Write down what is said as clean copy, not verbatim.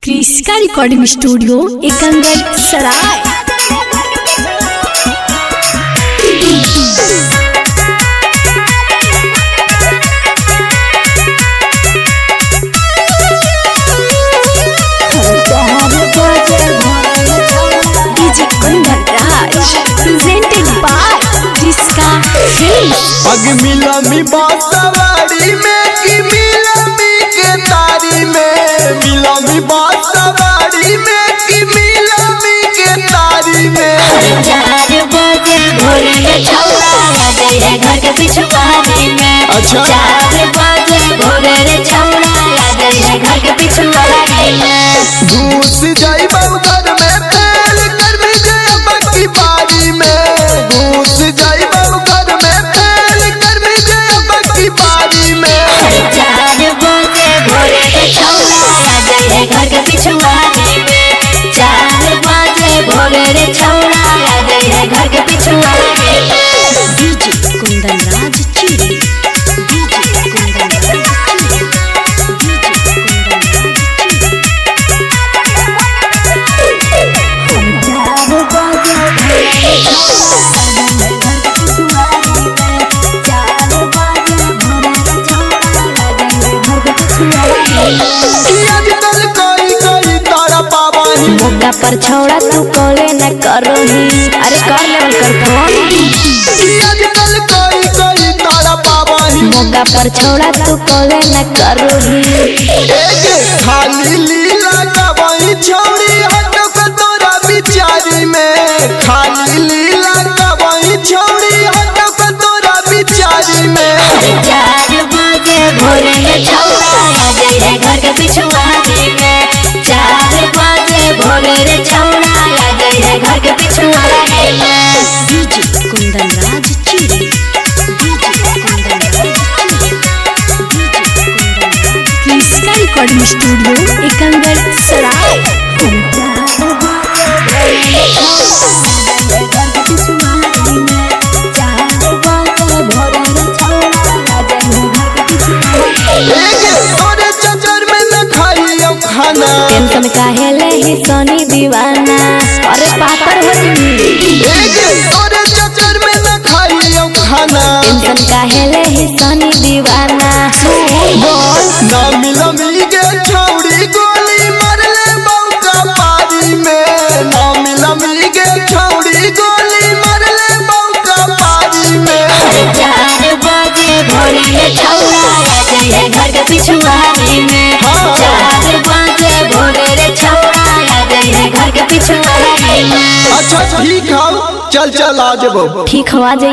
क्रिस्का recording studio Ekangar सराय। पग मिलमी बांसवाड़ी में कि मिलमी के तारी में, मिलमी बांसवाड़ी में कि मिलमी के तारी में। 4 बजे भोर में छौड़ा आ जाए घर के पिछुआरी में। अच्छा 4 बजे भोर में छौड़ा आ जाए घर के पिछुआरी में। घुस जाई बाबू घर में फेल कर भी दे बाकी बारी में। घुस जाई बाबू घर में फेल कर भी दे बाकी बारी में। 4 बजे भोर में छौड़ा आ जाए घर के पिछुआरी में। 4 बजे भोर में छौड़ा आ जाए घर के पिछुआरी में। डीजे कुंदन राज चिड़ी, डीजे कुंदन राज चिड़ी, डीजे कुंदन राज चिड़ी। मौका पर छौड़ा तू कोले न करो ही। अरे कर लेवल कर मौका पर छौड़ा तू कोले न करो ही। खाली लीला गवाई छौड़ी हटक तोरा बिचारी में। खाली लीला गवाई छौड़ी हटक तोरा बिचारी में। 4 बजे भोर में छौड़ा आ जाए घर के पिछुआरी में। 4 बजे भोर में छौड़ा आ जाए घर के पिछुआरी में। डीजे कुंदन राज चिड़ी, डीजे कुंदन राज चिड़ी, DJ Kundan Raj. क्रिस्का recording studio Ekangar सराय। तोरे चचर में न खाइयो खाना। टेंशन काहे ले ही सोनी दीवाना। अरे पापर हो तुम। तोरे चचर में न खाइयो खाना। टेंशन काहे ले ही सोनी दीवाना। ना मिलमी के छौड़ी गोली मरले बौका पारी में। ना मिलमी के छौड़ी गोली मरले बौका पारी में। 4 बजे भोर में छौड़ा आ जाए घर के पिछुआरी में। 4 बजे भोर में छौड़ा आ जाए घर के पिछुआरी में। अच्छा ठीक है, चल चल आ जबो। ठीक हो आ जाइए।